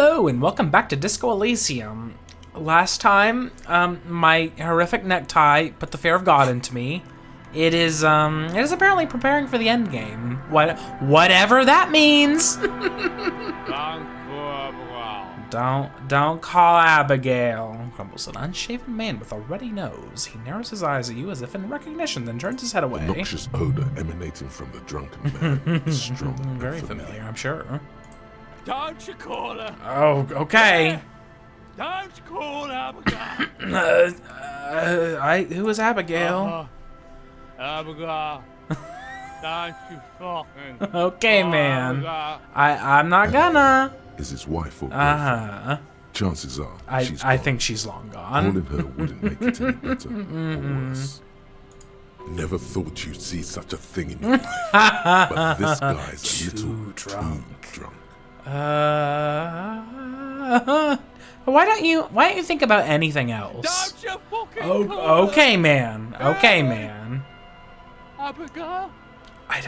Hello and welcome back to Disco Elysium. Last time, my horrific necktie put the fear of God into me. It is apparently preparing for the end game. Whatever that means. Don't call Abigail. Grumbles an unshaven man with a ruddy nose. He narrows his eyes at you as if in recognition, then turns his head away. The noxious odor emanating from the drunken man is strong. Very familiar, I'm sure. Don't you call her? Oh, okay. Don't you call her Abigail? Who is Abigail? Abigail. Don't you fucking. Okay, man. I'm not gonna. Is his wife or girlfriend? Chances are she's I gone. think she's long gone. Calling her wouldn't make it any better or worse. Never thought you'd see such a thing in your life. But this guy's a little too drunk. Why don't you think about anything else? Don't you fucking call her. Okay, man. Okay, man. Abigail. I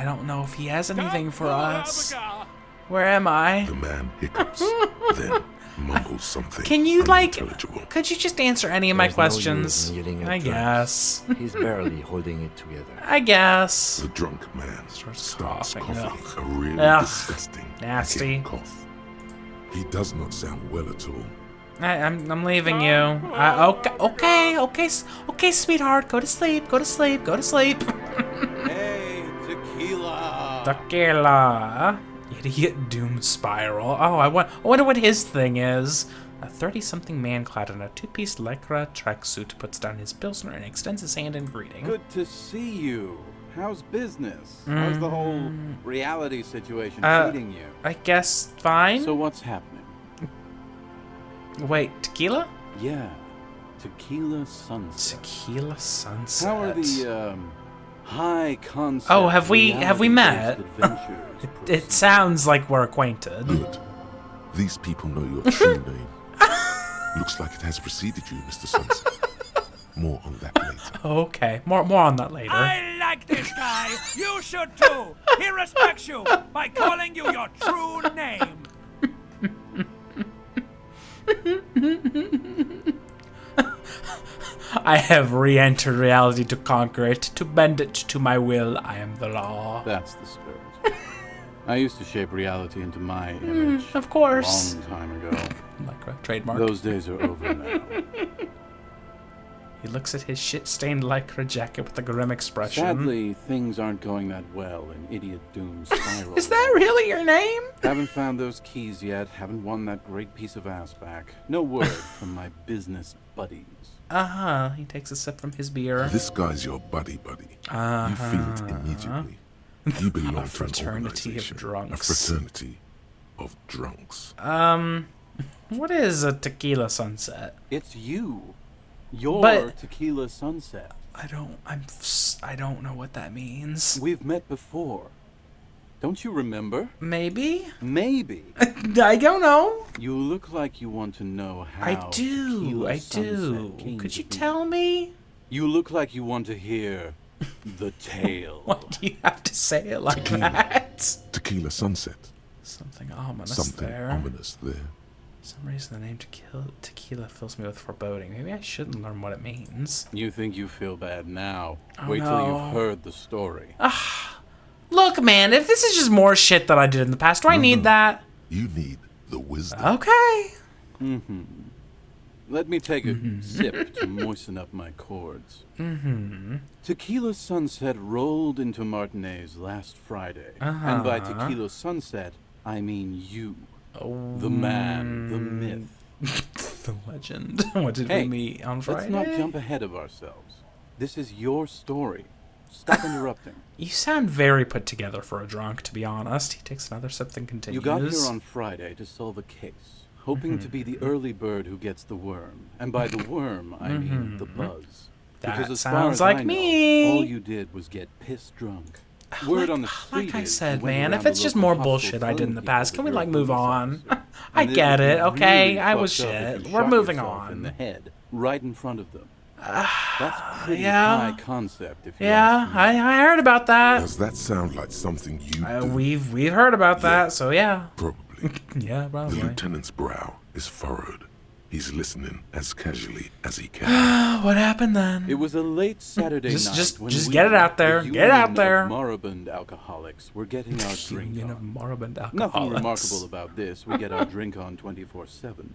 don't know if he has anything Don't for call us. Abigail. Where am I? The man hiccups, then mumbles something Can you unintelligible. could you just answer any of my There's no questions? use in yelling at I drugs. guess. He's barely holding it together. I guess. The drunk man starts coughing. Ugh. A really Ugh. disgusting Nasty. hidden cough. He does not sound well at all. I'm leaving you. Okay, sweetheart. Go to sleep. Go to sleep. Go to sleep. Hey, tequila. Tequila. Idiot doom spiral. Oh, I wonder what his thing is. A 30-something man clad in a two-piece lycra tracksuit puts down his pilsner and extends his hand in greeting. Good to see you. How's business? How's the whole reality situation treating you? I guess fine. So what's happening? Wait, tequila? Yeah, Tequila Sunset. Tequila Sunset. How are the high concept? Oh, have we met? reality-based adventures It proceeding? sounds like we're acquainted. Good. These people know your true name. Looks like it has preceded you, Mr. Sunset. More on that later. Okay, more on that later. I like this guy. You should too. He respects you by calling you your true name. I have re-entered reality to conquer it, to bend it to my will. I am the law. That's the spirit. I used to shape reality into my image. Of A course. long time ago. Like a trademark. Those days are over now. He looks at his shit-stained lycra jacket with a grim expression. Sadly, things aren't going that well in Idiot Doom Spiral. Is that really your name? Haven't found those keys yet. Haven't won that great piece of ass back. No word from my business buddies. Uh-huh. He takes a sip from his beer. This guy's your buddy. You feel it immediately. You belong to an fraternity of organization, drunks. A fraternity of drunks. What is a tequila sunset? It's you. Your But- Tequila Sunset. I don't know what that means. We've met before. Don't you remember? Maybe? Maybe. I don't know. You look like you want to know how I do. Tequila I Sunset do. came Could to you be. tell me? You look like you want to hear the tale. Why do you have to say it like that? Tequila Sunset. Something ominous Something there. ominous there. For some reason the name tequila fills me with foreboding. Maybe I shouldn't learn what it means. You think you feel bad now. Oh, Wait till no. you've heard the story. Look, man, if this is just more shit that I did in the past, do I need that? You need the wisdom. Okay. Let me take a sip to moisten up my chords. Tequila Sunset rolled into Martinez last Friday. And by Tequila Sunset, I mean you. The man, the myth. The legend. What did Hey, we meet on Friday? let's not jump ahead of ourselves. This is your story. Stop interrupting. You sound very put together for a drunk, to be honest. He takes another sip, then continues. You got here on Friday to solve a case, hoping to be the early bird who gets the worm. And by the worm, I mean the buzz. That Because as far sounds as like I know, me. all you did was get piss drunk. Word on the street Like I is said, you went man, around if the it's just local more hospital bullshit I did in telling the people past, that can we, you're a like, move police on? officer. I And it get would it, be okay? really I was fucked up if shit. you We're shot moving yourself in the on. head, right in front of them. That's pretty yeah. high concept, if you Yeah, ask me. I heard about that. Does that sound like something you do? We've heard about that, so yeah. Probably. Probably. Yeah, The probably. lieutenant's brow is furrowed. He's listening as casually as he can. What happened then? It was a late Saturday night Just when get we, it out there. the Get it out union there. of moribund alcoholics, were getting our drink Union of on. moribund alcoholics. Nothing remarkable about this. We get our drink on 24/7.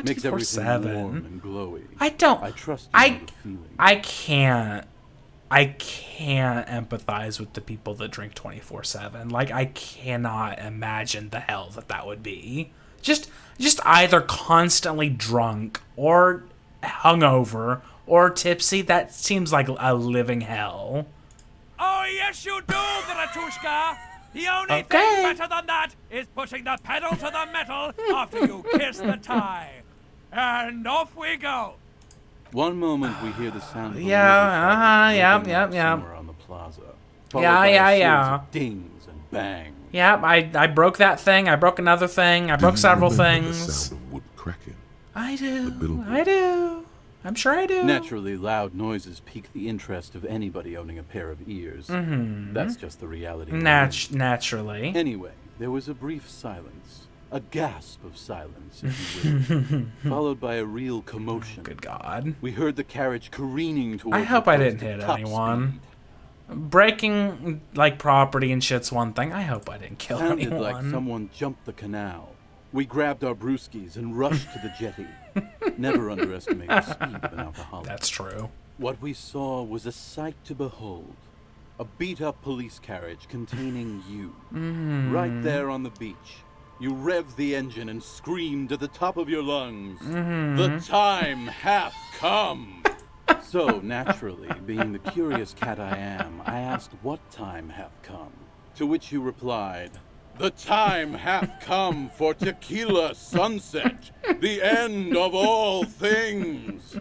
Makes everything 24/7. warm and glowy. I don't. I trust you know the feeling. I can't empathize with the people that drink 24/7. Like, I cannot imagine the hell that would be. Just either constantly drunk or hungover or tipsy. That seems like a living hell. Oh, yes, you do, Bratushka. The only Okay. thing better than that is pushing the pedal to the metal after you kiss the tie. And off we go. One moment we hear the sound of a Yeah, motorcycle yep. somewhere on the plaza, followed Yeah, by a series yeah. of dings and bangs. Yep, I broke that thing. I broke another thing. I broke Do you several remember the things. sound of wood cracking? I do. billboard. I do. I'm sure I do. Naturally, loud noises pique the interest of anybody owning a pair of ears. That's just the reality. we're in. Naturally. Anyway, there was a brief silence, a gasp of silence, if you will, followed by a real commotion. Good God. We heard the carriage careening towards. I hope the I coast didn't at hit top anyone. speed. Breaking, like, property and shit's one thing. I hope I didn't kill Sounded anyone. like someone jumped the canal. We grabbed our brewskis and rushed to the jetty. Never underestimate the speed of an alcoholic. That's true. What we saw was a sight to behold. A beat-up police carriage containing you. Right there on the beach. You revved the engine and screamed at the top of your lungs. The time hath come! So, naturally, being the curious cat I am, I asked what time hath come. To which you replied, the time hath come for tequila sunset, the end of all things.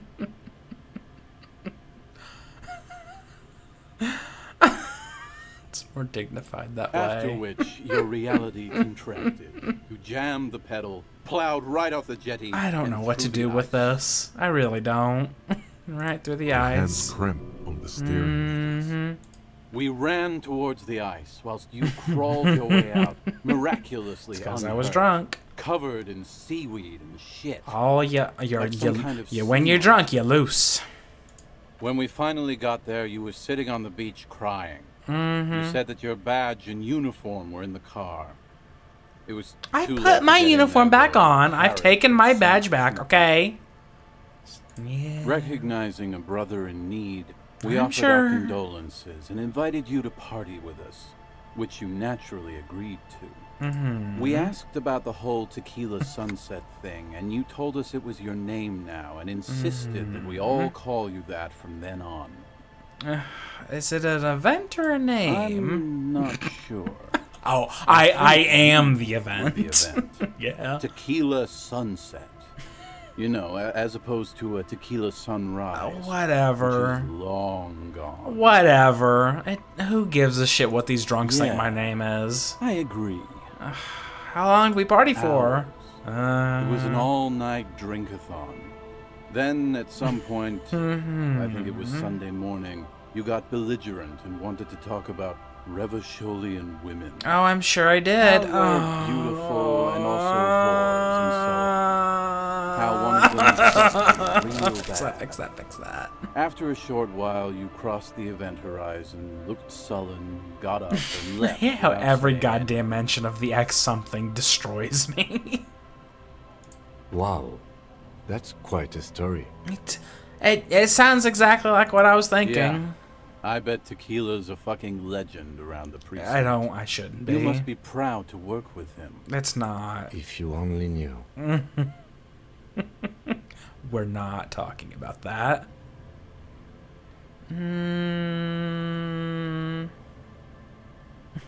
It's more dignified that After way. which, your reality contracted. You jammed the pedal, plowed right off the jetty. I don't and know what to through do the with ice. this. I really don't. Right through the Your hands eyes. cramp on the steering wheels. We ran towards the ice whilst you crawled your way out, miraculously Because I was unhurt, drunk. covered in seaweed and shit. Oh, you're Like some kind of when you're sea drunk, you're loose. When we finally got there, you were sitting on the beach crying. You said that your badge and uniform were in the car. It was I too late put to my get in uniform there back or on. I've carry taken it my some badge back, proof. okay? Yeah. Recognizing a brother in need, we I'm offered sure. our condolences and invited you to party with us, which you naturally agreed to. We asked about the whole tequila sunset thing, and you told us it was your name now and insisted that we all call you that from then on. Is it an event or a name? I'm not sure. Oh, I am the With event. the event. Yeah. Tequila sunset. You know, as opposed to a tequila sunrise. Which Whatever. is long gone. Whatever. Who gives a shit what these drunks think Yeah. my name is? I agree. How long did we party for? Hours. It was an all-night drink-a-thon. Then, at some point, I think it was Sunday morning, you got belligerent and wanted to talk about Revacholian women. Oh, I'm sure I did. How they're beautiful and also whores and so on. How one of them is real Fix that, bad. fix that, fix that. After a short while, you crossed the event horizon, looked sullen, got up, and left. Yeah, how without every saying goddamn mention of the X something destroys me. Wow, that's quite a story. It sounds exactly like what I was thinking. Yeah. I bet tequila's a fucking legend around the precinct. I shouldn't be. You must be proud to work with him. It's not. If you only knew. We're not talking about that.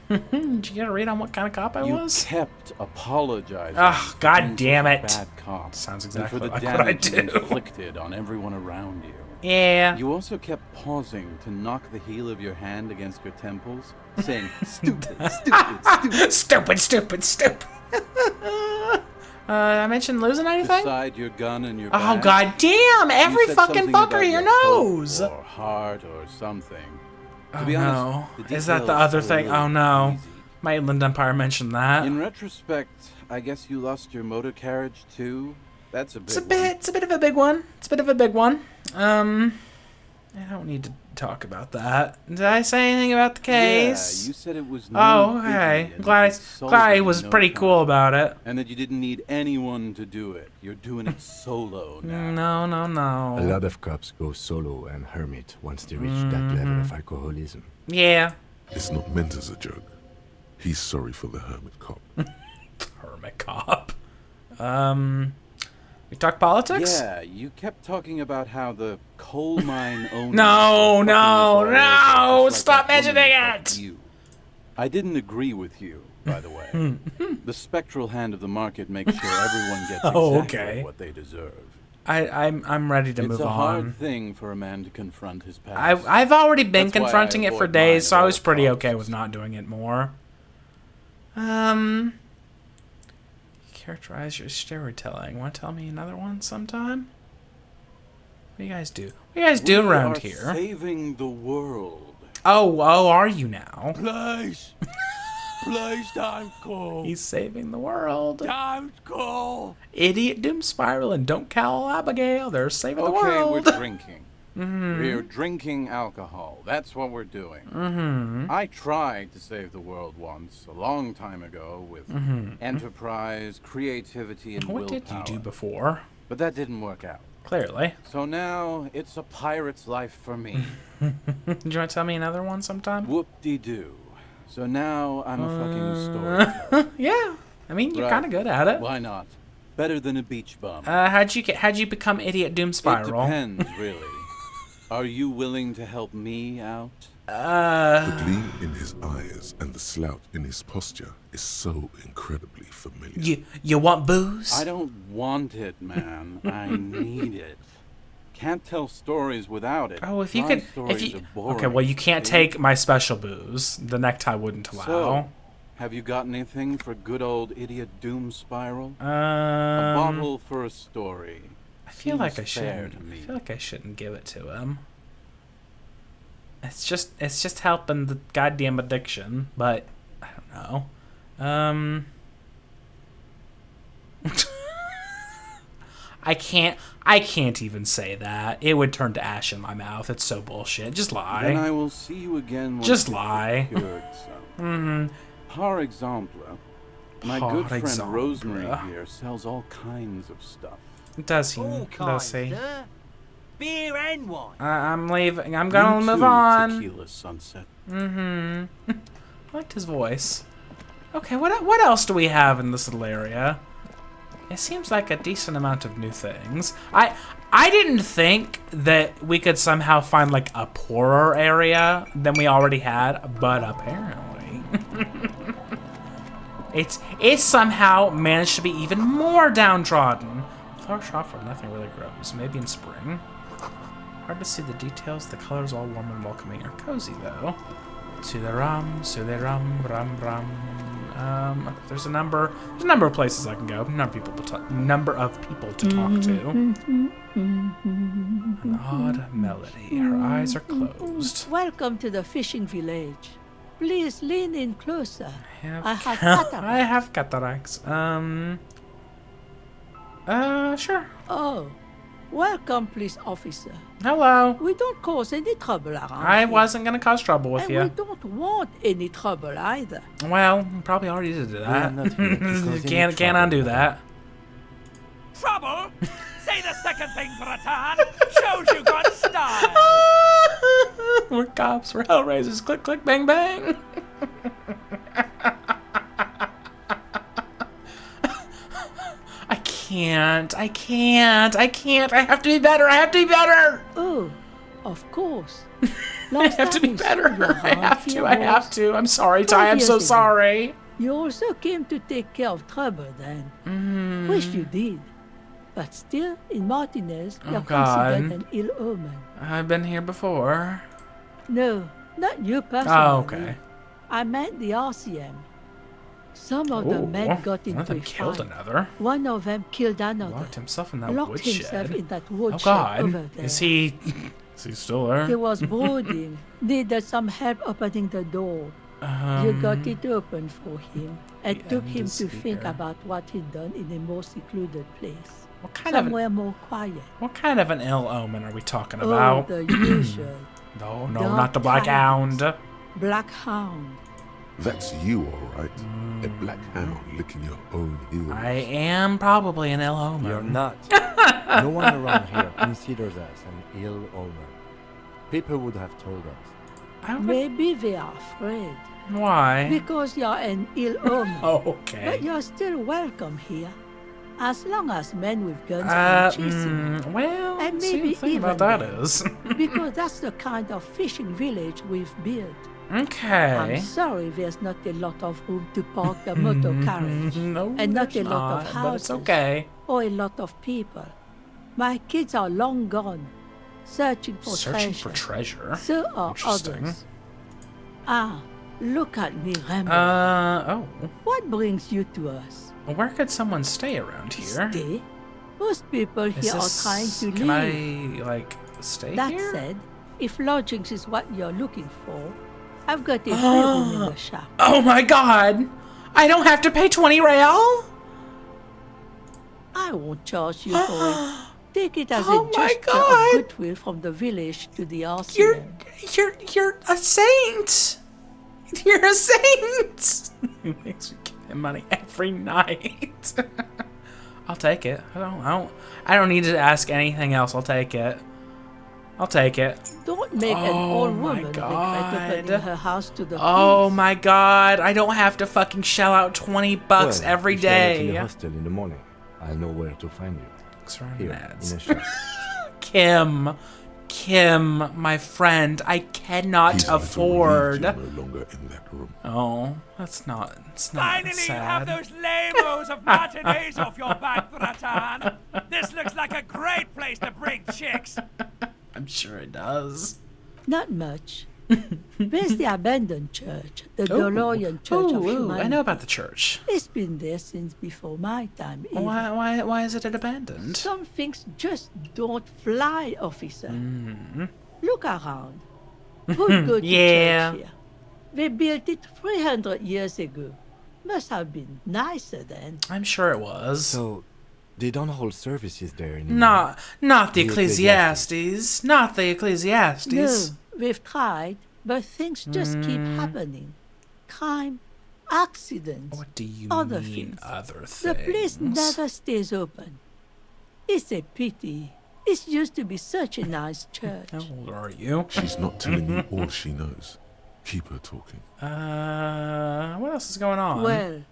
Did you get a read on what kind of cop I You was? kept apologizing. Ugh, for God being damn such a it. Bad cop. Sounds and exactly for the like what I damage you do. inflicted on everyone around you. Yeah. You also kept pausing to knock the heel of your hand against your temples, saying, "Stupid, stupid, stupid." Stupid, stupid, stupid. I mentioned losing anything? Beside your gun and your Oh, badge, god damn! you Every said fucking something fucker about here your hope knows! Or heart or something. To Oh be honest, no. the Is that the details other are thing? really Oh no. easy. My Inland Empire mentioned that. In retrospect, I guess you lost your motor carriage too? That's a big It's a bit of a big one. It's a bit of a big one. I don't need to talk about that. Did I say anything about the case? Yeah, you said it was Oh, okay. Glad I was pretty cool about it. And that you didn't need anyone to do it. You're doing it solo now. No. A lot of cops go solo and hermit once they reach that level of alcoholism. Yeah. It's not meant as a joke. He's sorry for the hermit cop. Hermit cop. We talk politics? Yeah, you kept talking about how the coal mine owners... No! Stop mentioning it! You. I didn't agree with you, by the way. The spectral hand of the market makes sure everyone gets exactly what they deserve. I'm ready to move on. It's a hard thing for a man to confront his past. I've already been That's confronting why I it for avoid days, mine so at I was all pretty costs. okay with not doing it more. Characterize your storytelling. Want to tell me another one sometime? What do you guys do? What do you guys do around We here? are saving the world. Oh, are you now? Please. Please don't call. He's saving the world. Don't call. Idiot Doom Spiral and Don't Call Abigail. They're saving the Okay, world. we're drinking. We're drinking alcohol. That's what we're doing. I tried to save the world once, a long time ago, with enterprise, creativity, and What willpower. did you do before? But that didn't work out. Clearly. So now it's a pirate's life for me. Do you want to tell me another one sometime? Whoop-de-doo. So now I'm a fucking storyteller. Yeah. I mean, you're Right. kind of good at it. Why not? Better than a beach bum. How'd you become Idiot Doom Spiral? It depends, really. Are you willing to help me out? The gleam in his eyes and the slouch in his posture is so incredibly familiar. You want booze? I don't want it, man. I need it. Can't tell stories without it. Oh, if you My could, stories are boring. okay, well you can't See? take my special booze. The necktie wouldn't allow. So, have you got anything for good old idiot Doom Spiral? A A bottle for a story. I feel like I Seems fair shouldn't. to me. I feel like I shouldn't give it to him. It's just helping the goddamn addiction, but I don't know. I can't even say that. It would turn to ash in my mouth. It's so bullshit. Just Then lie. I will see you again when Just you've lie. cured some. Par exemple, my good Par friend exemple. Rosemary here sells all kinds of stuff. Does he? All Does kinds, he? sir. Beer and wine. I'm leaving. I'm gonna You move too, on. Tequila Sunset. I liked his voice. Okay, what else do we have in this little area? It seems like a decent amount of new things. I didn't think that we could somehow find like a poorer area than we already had, but apparently it's somehow managed to be even more downtrodden. Flower shop where nothing really grows. Maybe in spring. Hard to see the details. The colors all warm and welcoming are cozy though. Sudaram, ram ram. There's a number of places I can go. Number of people to talk to. An odd melody. Her eyes are closed. Welcome to the fishing village. Please lean in closer. I have cataracts. I have cataracts. Sure. Oh, welcome, police officer. Hello. We don't cause any trouble around I here. wasn't gonna cause trouble with And you. we don't want any trouble either. Well, you probably already did that. I'm not here to cause any Can't trouble, undo madam. that. Trouble? Say the second thing, Bratan. Shows you got style. We're cops. We're Hellraisers. Click, click, bang, bang. I can't. I have to be better. Oh, of course. I have to be better. I have to. I'm sorry, Ty. I'm so years ago. sorry. You also came to take care of trouble then. Wish you did. But still, in Martinez, you're considered God. an ill omen. I've been here before. No, not you personally. Oh, okay. I meant the RCM. Some of the Ooh, men got one into of them a killed fight. another. One of them killed another. Locked himself in that Locked himself woodshed. in that Oh woodshed over God, there. is he still there? He was brooding. Needed some help opening the door. You got it open for him. It took him to think speaker. about what he'd done in a more secluded place. What kind of Somewhere more quiet. what kind of an ill omen are we talking Oh, about? the usual. No, no, dark not the Black tidings. Hound. Black Hound. That's you, all right. A black hound licking your own heels. I am probably an ill omen. You're not. No one around here considers us an ill omen. People would have told us. I would- Maybe they are afraid. Why? Because you're an ill omen. Oh, okay. But you're still welcome here. As long as men with guns aren't chasing you. Well, And see, maybe the thing even about that then. is... Because that's the kind of fishing village we've built. okay. I'm sorry there's not a lot of room to park the motor carriage. No, and not a there's lot of not, houses. but it's okay. Or a lot of people. My kids are long gone, searching for Searching treasure. for treasure. So are Interesting. others. Ah, look at me, Rambo. Oh. What brings you to us? Where could someone stay around here? Stay? Most people Is here this... are trying to Can leave. I, like, stay That here? said, if lodgings is what you're looking for, I've got a free room in the shop. Oh my god! I don't have to pay 20 real? I won't charge you for it. Take it as Oh a my gesture God. of goodwill from the village to the You're RCM. you're a saint. You're a saint. He makes me give him money every night. I'll take it. I don't need to ask anything else. I'll take it. I'll take it. Don't make an Oh old my woman regret God. opening her house to the Oh police. my god! I don't have to fucking shell out 20 bucks Well, every if you're not in the day. hostel in the morning, I'll know where to find you. Surrounded Here, ads. in a shop. Kim, my friend, I cannot He's going to afford. relieve you no longer in that room. Oh, it's not Finally, you have sad. those lamos of matinees off your back, Bratan. This looks like a great place to bring chicks. I'm sure it does. Not much. There's the abandoned church, the Dolorian Church of Humanity. I know about the church. It's been there since before my time. even. Why is it abandoned? Some things just don't fly, officer. Mm-hmm. Look around. Who'd go to Yeah. church here? They built it 300 years ago. Must have been nicer then. I'm sure it was. So, they don't hold services there anymore. Not the The Ecclesiastes. Not the Ecclesiastes. No, they've tried, but things just keep happening. Crime, accidents, What do you other mean, things. other things? The place never stays open. It's a pity. It used to be such a nice church. How old are you? She's not telling you all she knows. Keep her talking. What else is going on? Well,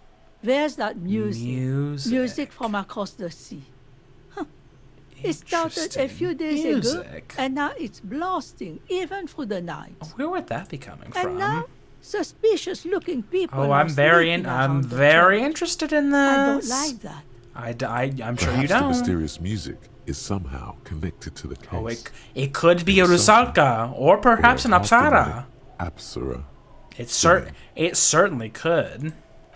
there's that music. Music. Music from across the sea. Huh. It started a few days ago, Music. and now it's blasting even through the night. Where would that be coming And from? now, suspicious-looking people. Oh, are I'm very, sneaking I'm around the very church. interested in this. I don't like that. I'm sure you Perhaps the don't. mysterious music is somehow connected to the case. Oh, it could be a Rusalka, or perhaps an Apsara. Apsara. It certainly could.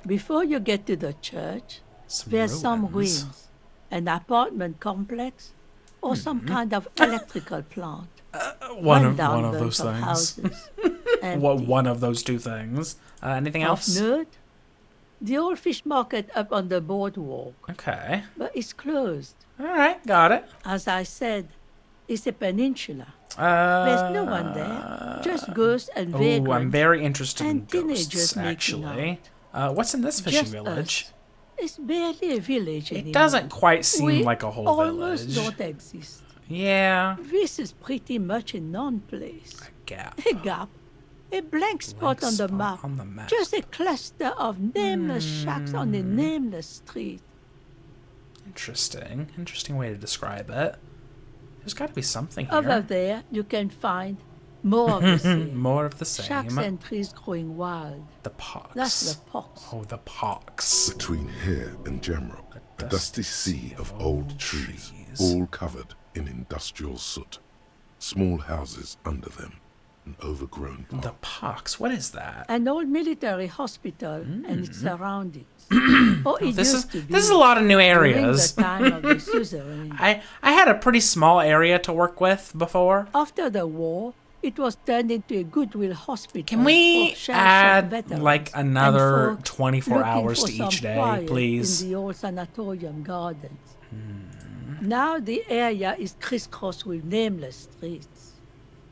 Before you get to the church, there's some ruins, an apartment complex, or some kind of electrical plant. One of Rundown those bunch of things. houses. One of those two things. Anything Of else? note, the old fish market up on the boardwalk, Okay. but it's closed. All right, got it. As I said, it's a peninsula. There's no one there, just ghosts and Oh, vagrants. I'm very interested in and teenagers ghosts, making actually. What's in this fishing Just village? us. It's barely a village It anymore. doesn't quite seem We like a whole almost village. don't exist. Yeah. This is pretty much a non-place. Gap. A gap. A blank spot on the map. On the map. Just a cluster of nameless shacks on a nameless street. Interesting. Interesting way to describe it. There's got to be something here. Over there, you can find more of the same. More of the same. Shacks and trees growing wild. The pox. That's the pox. Oh, the pox. Between here and Jamrock, a dusty sea of old trees, all covered in industrial soot. Small houses under them, an overgrown park. The pox. What is that? An old military hospital and its surroundings. Oh, it This used to be. is a lot of new during areas. the time of the suzerain. I had a pretty small area to work with before. After the war, it was turned into a goodwill hospital. Can we for shell-shock add veterans like and another folks 24 looking hours for to some each day, quiet please? In the old sanatorium gardens. Now the area is crisscrossed with nameless streets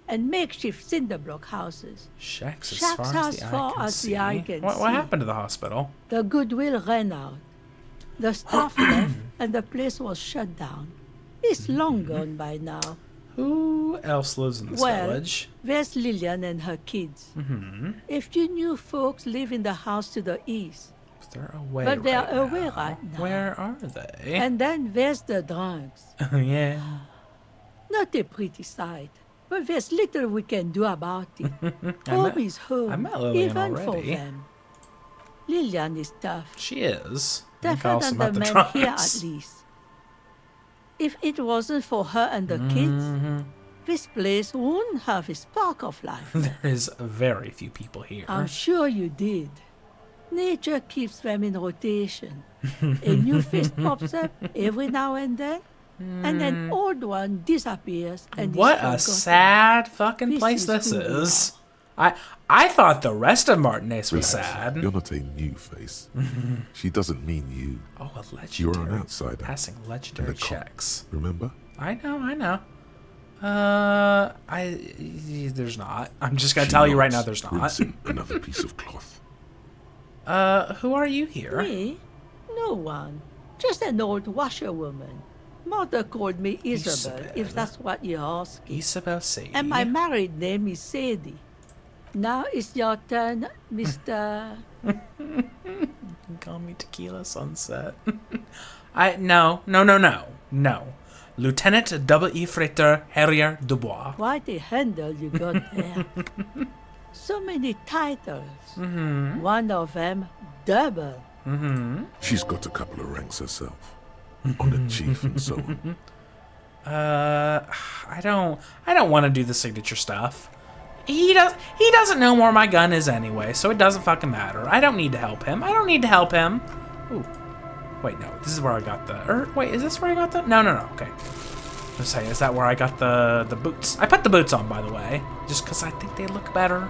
and makeshift cinder block houses. Shacks Shacks as far as the eye can see. What happened to the hospital? The goodwill ran out. The staff left and the place was shut down. It's long gone by now. Who else lives in this village? There's Lillian and her kids. A few new folks live in the house to the east. They're away But they're right away now. right now. Where are they? And then there's the drunks. Yeah. Not a pretty sight, but there's little we can do about it. Home is home, I met Lillian even for already. them. Lillian is tough. She is. I think I Tougher also than met the the men here, drunks. at least. If it wasn't for her and the kids, this place wouldn't have a spark of life. There is very few people here. I'm sure you did. Nature keeps them in rotation. A new face pops up every now and then, and an old one disappears and What is a forgotten. sad fucking This place is this who we is. I thought the rest of Martinez was Relax. sad. You're not a new face. She doesn't mean you. Oh, a You're legendary. an outsider. Passing legendary And a cop. checks. Remember? I know. There's not. I'm just gonna tell you right now there's not. Rinsing another piece of cloth. Who are you here? Me? No one. Just an old washerwoman. Mother called me Isabel, Isabel. if that's what you're asking. Isabel Sadie. And my married name is Sadie. Now it's your turn, Mr. You can call me Tequila Sunset. No. Lieutenant W.E. Frater Harrier Dubois. Quite a handle you got there. So many titles. One of them double. She's got a couple of ranks herself. Honored chief and so on. I don't want to do the signature stuff. He doesn't know where my gun is anyway, so it doesn't fucking matter. I don't need to help him. Ooh. Wait, no. This is where I got the... wait, is this where I got the... No. Okay. I'm saying, is that where I got the boots? I put the boots on, by the way, just because I think they look better.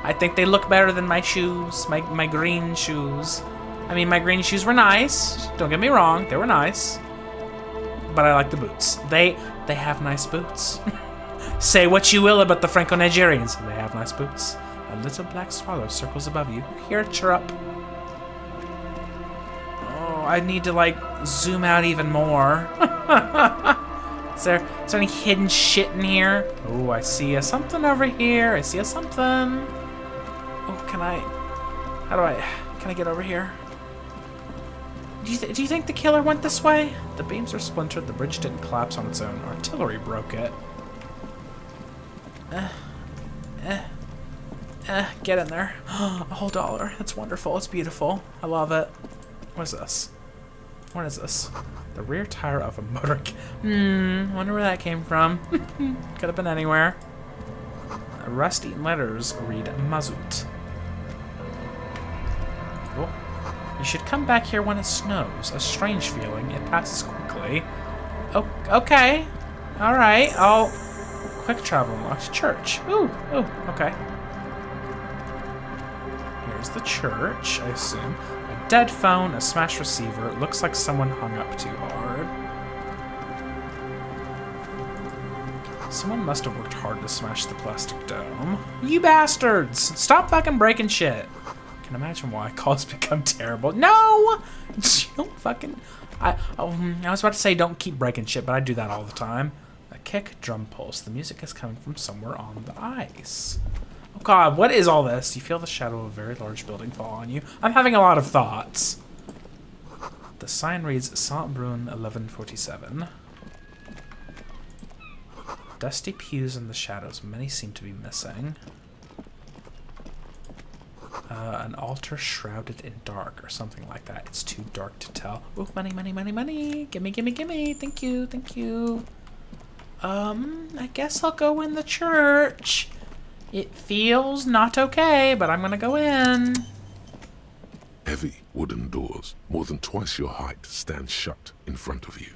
I think they look better than my shoes, my green shoes. I mean, my green shoes were nice. Don't get me wrong. They were nice. But I like the boots. They have nice boots. Say what you will about the Franco-Nigerians. They have nice boots. A little black swallow circles above you. Here, chirrup. Oh, I need to, like, zoom out even more. Is there any hidden shit in here? Oh, I see something over here. I see something. Oh, can I get over here? Do you think the killer went this way? The beams are splintered. The bridge didn't collapse on its own. Artillery broke it. Get in there. A whole $1. That's wonderful. It's beautiful. I love it. What is this? What is this? The rear tire of a motor. Wonder where that came from. Could have been anywhere. Rusty letters read Mazut. Oh. You should come back here when it snows. A strange feeling. It passes quickly. Oh, okay. All right. I'll quick travel unlocked. Church. Ooh, okay. Here's the church, I assume. A dead phone, a smashed receiver. It looks like someone hung up too hard. Someone must have worked hard to smash the plastic dome. You bastards! Stop fucking breaking shit. I can imagine why calls become terrible. No! Don't fucking... I was about to say don't keep breaking shit, but I do that all the time. A kick, drum pulse. The music is coming from somewhere on the ice. Oh god, what is all this? You feel the shadow of a very large building fall on you. I'm having a lot of thoughts. The sign reads Saint Brun 1147. Dusty pews in the shadows. Many seem to be missing. An altar shrouded in dark or something like that. It's too dark to tell. Ooh, money. Gimme. Thank you. I guess I'll go in the church. It feels not okay, but I'm gonna go in. Heavy wooden doors, more than twice your height, stand shut in front of you.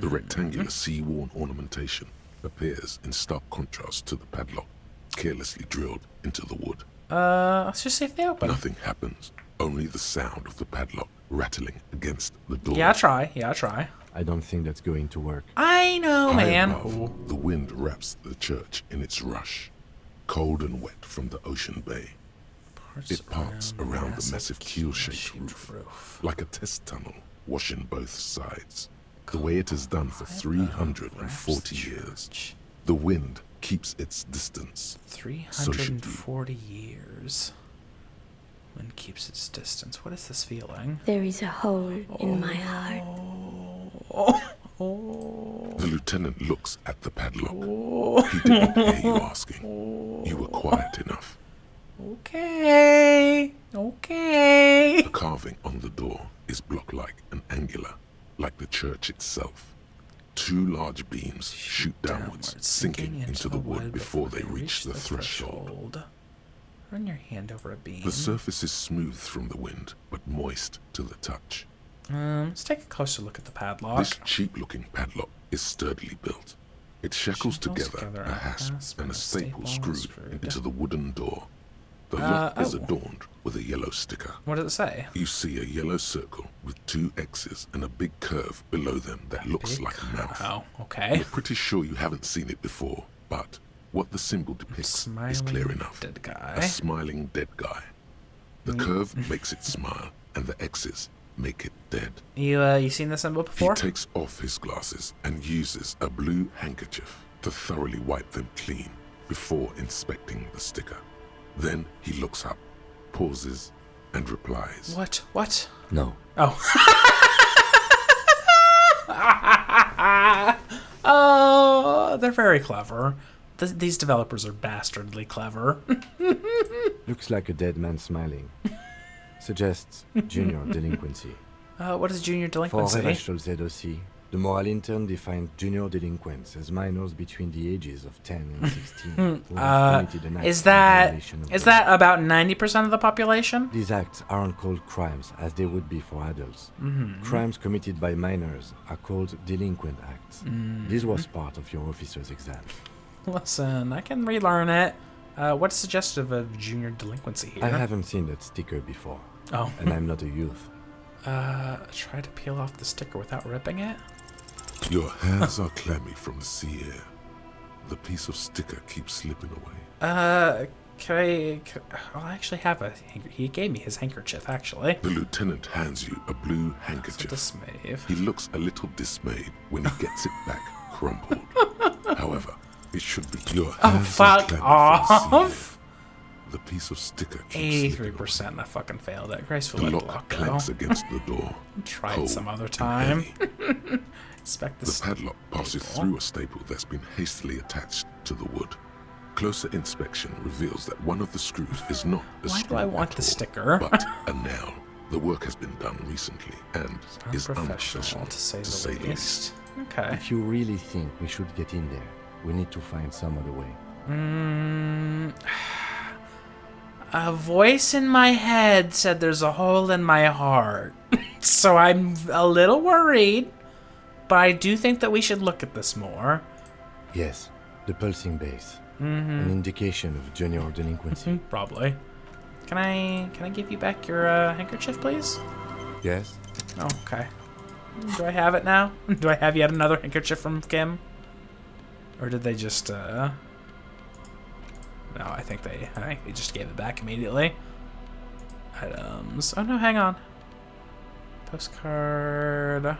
The rectangular sea-worn ornamentation appears in stark contrast to the padlock. carelessly drilled into the wood. Let's just see if they open. Nothing happens. Only the sound of the padlock rattling against the door. Yeah, try. Yeah, try. I don't think that's going to work. I know, High man. above, the wind wraps the church in its rush, cold and wet from the ocean bay. It parts around the massive keel-shaped roof, like a test tunnel, washing both sides, the way it has done for 340 years. The wind keeps its distance. 340 years. Wind keeps its distance. What is this feeling? There is a hole in my heart. The lieutenant looks at the padlock. He didn't hear you asking. You were quiet enough. Okay. Okay. The carving on the door is block-like and angular, like the church itself. Two large beams shoot downwards, sinking into the wood before they reach the threshold. Run your hand over a beam. The surface is smooth from the wind, but moist to the touch. Let's take a closer look at the padlock. This cheap-looking padlock is sturdily built. It shackles together a hasp and a staple screwed into the wooden door. The lock is adorned with a yellow sticker. What does it say? You see a yellow circle with two X's and a big curve below them that looks like a mouth. Oh, okay. You're pretty sure you haven't seen it before, but what the symbol depicts is clear enough. Dead guy. A smiling dead guy. The curve makes it smile, and the X's make it dead. You seen this symbol before? He takes off his glasses and uses a blue handkerchief to thoroughly wipe them clean before inspecting the sticker. Then he looks up, pauses, and replies. What? What? No. Oh. Oh, they're very clever. These developers are bastardly clever. Looks like a dead man smiling. Suggests junior delinquency. What is junior For delinquency? Revachol ZOC, the moral intern defined junior delinquents as minors between the ages of 10 and 16 who have committed an act Is in that violation of is the that about 90% of the population? These acts aren't called crimes as they would be for adults. Crimes committed by minors are called delinquent acts. This was part of your officer's exam. Listen, I can relearn it. What's suggestive of junior delinquency here? I haven't seen that sticker before, Oh. and I'm not a youth. Try to peel off the sticker without ripping it? Your hands are clammy from the sea air. The piece of sticker keeps slipping away. I actually have a... He gave me his handkerchief, actually. The lieutenant hands you a blue handkerchief. Dismayed. He looks a little dismayed when he gets it back crumpled. However, it should be your hands fuck off! The piece of sticker keeps slipping away. 83%. I fucking failed it. Graceful The let the lock lock go. clanks against the door. Try it cold some other and time. heavy. Expect The this. padlock passes staple. through a staple that's been hastily attached to the wood. Closer inspection reveals that one of the screws is not a Why screw do I want at the all, sticker? but a nail. The work has been done recently and is unprofessional, to say the least. Okay. If you really think we should get in there, we need to find some other way. A voice in my head said there's a hole in my heart. So I'm a little worried, but I do think that we should look at this more. Yes, the pulsing base. An indication of junior delinquency. Probably. Can I give you back your handkerchief, please? Yes? Oh, okay. Do I have it now? Do I have yet another handkerchief from Kim? Or did they just, No, I think they just gave it back immediately. Items. Oh, no, hang on. Postcard.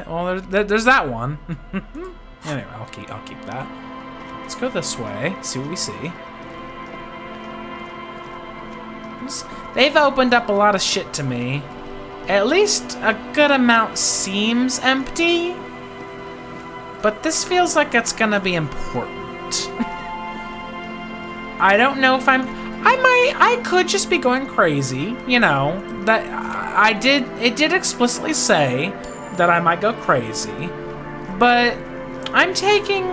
Well, there's that one. Anyway, I'll keep that. Let's go this way, see what we see. They've opened up a lot of shit to me. At least a good amount seems empty. But this feels like it's gonna be important. I don't know if I could just be going crazy, you know. That it did explicitly say that I might go crazy. But I'm taking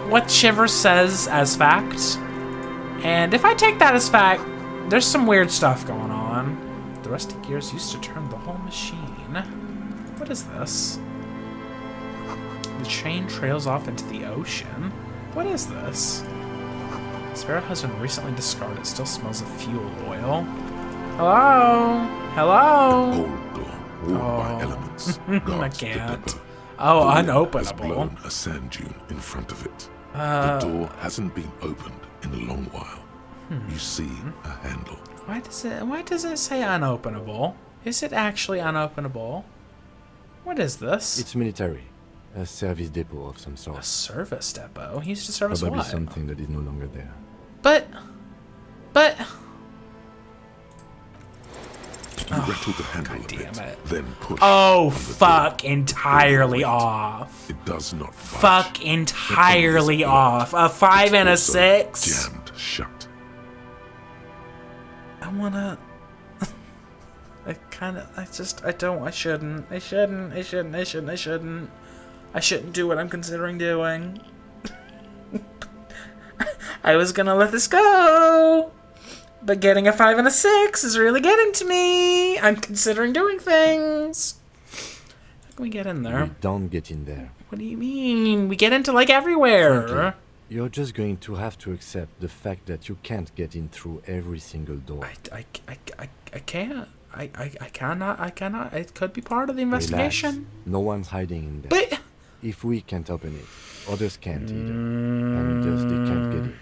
what Shiver says as fact. And if I take that as fact, there's some weird stuff going on. The rusty gears used to turn the whole machine. What is this? The chain trails off into the ocean. What is this? Spirit has been recently discarded. Still smells of fuel oil. Hello? Hello? Old door, worn by elements. I Guards the can't. depot. Oh, The wind has unopenable. blown a sand dune in front of it. The door hasn't been opened in a long while. You see a handle. Why does it say unopenable? Is it actually unopenable? What is this? It's military. A service depot of some A sort. service depot. He used to service Probably what? something that is no longer there. But You rattle the handle a God damn bit, it. then push. oh, on the fuck door. entirely Wait. off. It does not budge. Fuck entirely off. A 5 and a Also 6. Jammed shut. I wanna. I shouldn't do what I'm considering doing. I was gonna let this go. But getting a 5 and a 6 is really getting to me. I'm considering doing things. How can we get in there? We don't get in there. What do you mean? We get into like everywhere. Frankly, you're just going to have to accept the fact that you can't get in through every single door. I can't. I cannot. It could be part of the investigation. Relax. No one's hiding in there. But If we can't open it, others can't either. And thus they can't get in.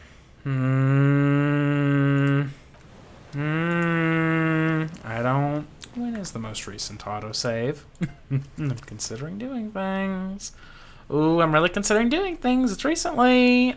I don't. When is the most recent autosave? I'm considering doing things. Ooh, I'm really considering doing things. It's recently.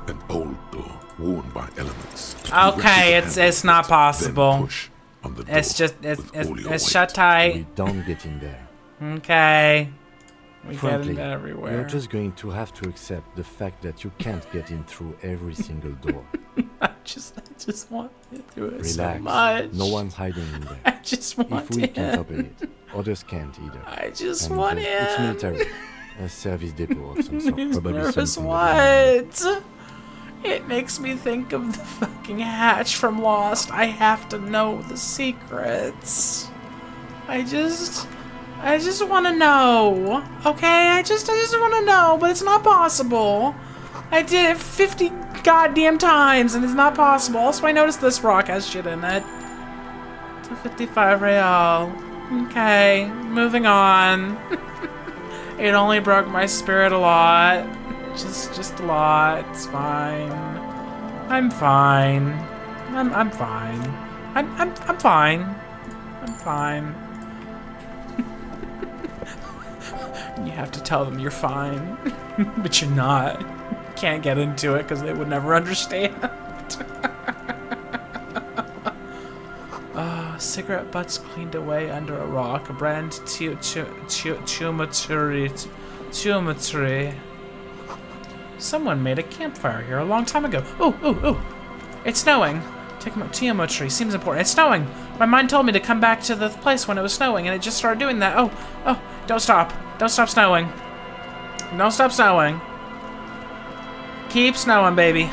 An old door, worn by elements. You Okay, rattle the it's handle not a bit, possible. then push on the door It's just with all your it's weight. shut tight. We don't get in there. Okay. We get Frankly, into everywhere. you're just going to have to accept the fact that you can't get in through every single door. I just want to do it so Relax. much. No one's hiding in there. I just want If we him. can't open it, others can't either. I just And want it's him. military. A service depot of some sort. He's Probably nervous. something that What? It makes me think of the fucking hatch from Lost. I have to know the secrets. I just want to know. Okay, I just want to know, but it's not possible. I did it 50 goddamn times, and it's not possible. Also, I noticed this rock has shit in it. 255 real. Okay, moving on. It only broke my spirit a lot. Just a lot. It's fine. I'm fine. I'm fine. I'm fine. I'm fine. You have to tell them you're fine, but you're not. You can't get into it because they would never understand. Cigarette butts cleaned away under a rock. A brand geometry. Someone made a campfire here a long time ago. Ooh. It's snowing. Geometry seems important. It's snowing. My mind told me to come back to the place when it was snowing, and it just started doing that. Oh, don't stop. Don't stop snowing. Don't stop snowing. Keep snowing, baby.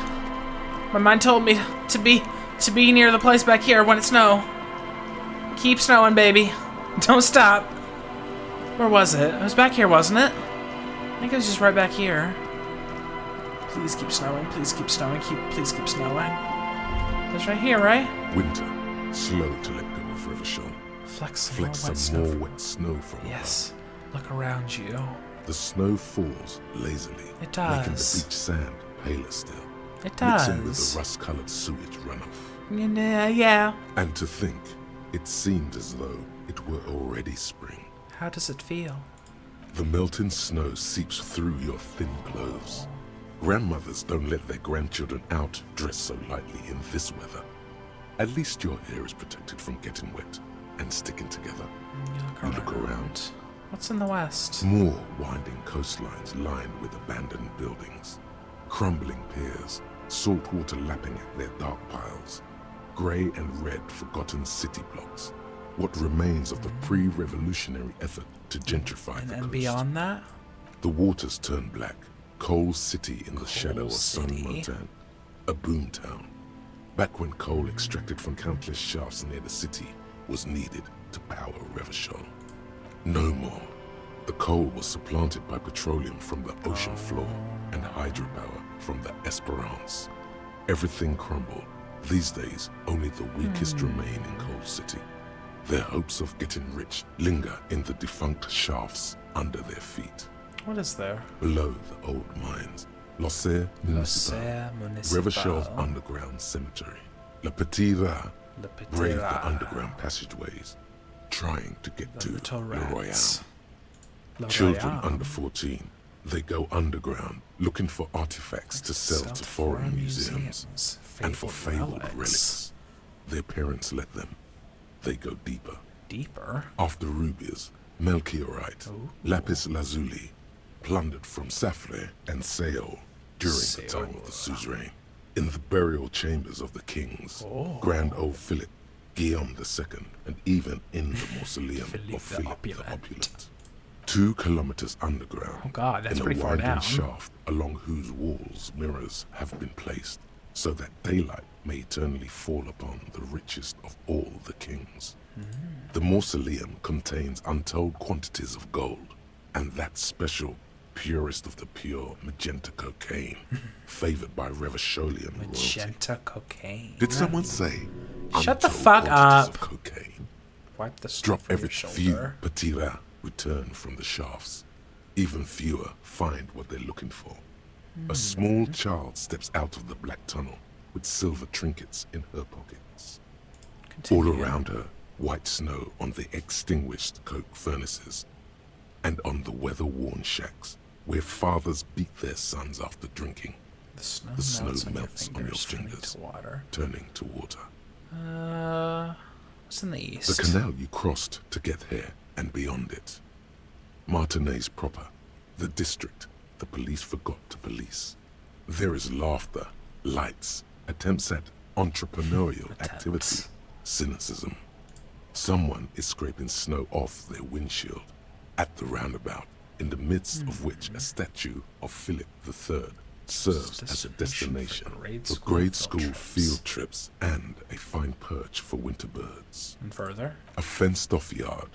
My mind told me to be near the place back here when it snow. Keep snowing, baby. Don't stop. Where was it? It was back here, wasn't it? I think it was just right back here. Please keep snowing. Please keep snowing. Please keep snowing. It's right here, right? Winter, slow to let go of Revachol. Flex some Fleck more wet some snow. more wet snow from above. Yes. Look around you. The snow falls lazily, It making the does. beach sand paler still, It mixing with does. the rust-colored sewage runoff. Yeah. And to think, it seemed as though it were already spring. How does it feel? The melting snow seeps through your thin clothes. Grandmothers don't let their grandchildren out dressed so lightly in this weather. At least your hair is protected from getting wet and sticking together. You look around. What's in the west? More winding coastlines lined with abandoned buildings, crumbling piers, salt water lapping at their dark piles, grey and red forgotten city blocks, what remains of the pre-revolutionary effort to gentrify the And coast. beyond that? The waters turn black, Coal City in the shadow Coal of City. Sun-Motan, a boom town. Back when coal extracted from countless shafts near the city was needed to power Revachol. No more. The coal was supplanted by petroleum from the ocean floor and hydropower from the Esperance. Everything crumbled. These days, only the weakest remain in Coal City. Their hopes of getting rich linger in the defunct shafts under their feet. What is there? Below the old mines, L'Océan Municipal, Municipal. Revachol's underground cemetery. Le Petit Rat Le Petit braved Rat. the underground passageways, trying to get The to little Le rats. Royale. Le Children Royale. under 14, they go underground looking for artifacts to sell to foreign museums and for fabled relics. Their parents let them. They go deeper. Deeper? After rubies, Melchiorite, Ooh. lapis lazuli, plundered from Safle and Seol during the time of the suzerain. In the burial chambers of the kings, Oh. Grand Old Philip, Guillaume II, and even in the mausoleum Philippe of the Philip the Opulent. Opulent. 2 kilometers underground, Oh God, that's in a pretty far winding down. shaft along whose walls mirrors have been placed, so that daylight may eternally fall upon the richest of all the kings. The mausoleum contains untold quantities of gold, and that special, purest of the pure magenta cocaine, favored by Revacholian royalty. Magenta cocaine. Did someone say Shut the untold fuck quantities up. of cocaine? Wipe the Drop stuff from every your few shoulder. petit rats return from the shafts. Even fewer find what they're looking for. A small child steps out of the black tunnel with silver trinkets in her pockets. Continue. All around her, white snow on the extinguished coke furnaces and on the weather-worn shacks where fathers beat their sons after drinking, The snow, the snow melts, melts on your turning fingers. to water. turning to water. What's in the east? The canal you crossed to get here and beyond it. Martinez proper, the district the police forgot to police. There is laughter, lights, attempts at entrepreneurial activity, cynicism. Someone is scraping snow off their windshield at the roundabout, in the midst of which a statue of Philip III serves as a destination for grade school field trips and a fine perch for winter birds. And further? A fenced-off yard.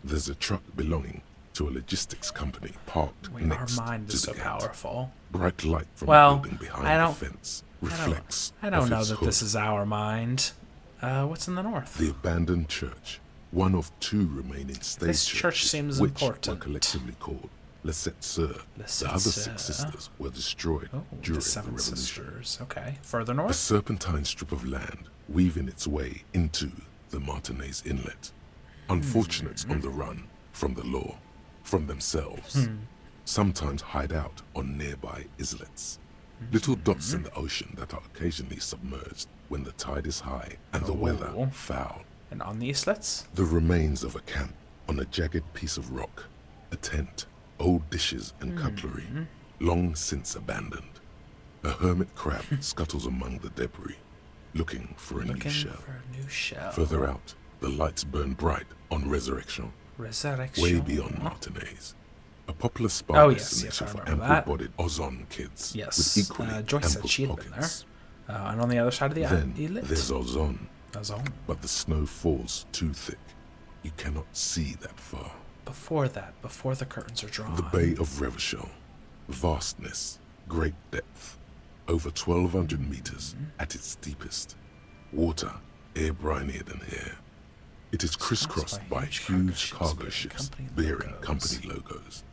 There's a truck belonging to a logistics company parked Wait, our next mind to is the so gate. powerful. Bright light from Well, the building behind I the don't- fence reflects I don't off know its that hood. this is our mind. What's in the north? The abandoned church, one of 2 remaining state This church churches, seems which important. were collectively called Les Sept Sœurs. Les The other Sept 6 Sœurs. sisters were destroyed Oh, during the Seven the revolution. Sisters. Okay. Further A north? serpentine strip of land weaving its way into the Martinez Inlet. Unfortunates on the run from the law, from themselves, sometimes hide out on nearby islets. Little dots in the ocean that are occasionally submerged when the tide is high and the weather Oh. foul. And on the islets? The remains of a camp on a jagged piece of rock, a tent, old dishes and cutlery, long since abandoned. A hermit crab scuttles among the debris, looking for a new Looking shell. for a new shell. Further out, the lights burn bright on Resurrection, Resurrection. way beyond Martinez. A popular spa Oh, yes, destination yes, I for remember that. ample-bodied Ozon kids Yes, with equally Joyce said ample she'd been there. pockets. And on the other side of the Then islet? there's Ozon, That's all. but the snow falls too thick. You cannot see that far. Before that, before the curtains are drawn. The Bay of Revachol, vastness, great depth, over 1,200 meters at its deepest. Water, air brinier than here. It is crisscrossed by huge cargo ships bearing company logos.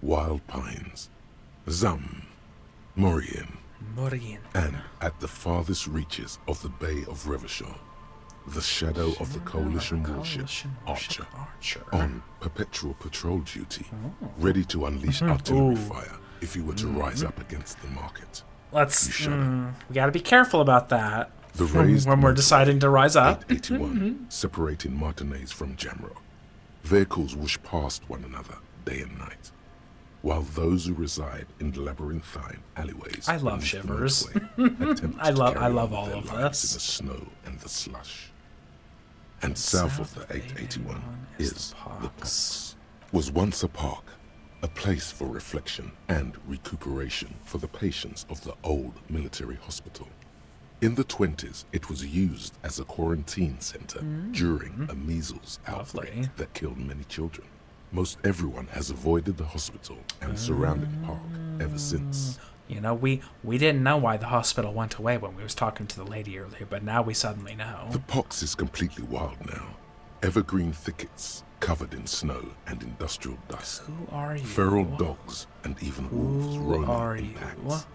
Wild Pines, Zam, Morian, and at the farthest reaches of the Bay of Revachol, the shadow of the Coalition warship Archer, on perpetual patrol duty, ready to unleash artillery fire if you were to rise up against the market. We gotta be careful about that. The raised when we're deciding to rise up. 881, separating Martinez from Jamrock. Vehicles whoosh past one another day and night, while those who reside in the labyrinthine alleyways. I love Shivers. I love all of this. In the snow and the slush. And south of the 881 is the Pox. Was once a park, a place for reflection and recuperation for the patients of the old military hospital. In the 20s, it was used as a quarantine center during a measles outbreak that killed many children. Most everyone has avoided the hospital and surrounding park ever since. You know, we didn't know why the hospital went away when we was talking to the lady earlier, but now we suddenly know. The Pox is completely wild now. Evergreen thickets covered in snow and industrial dust. Who are you? Feral dogs and even wolves roaming in packs.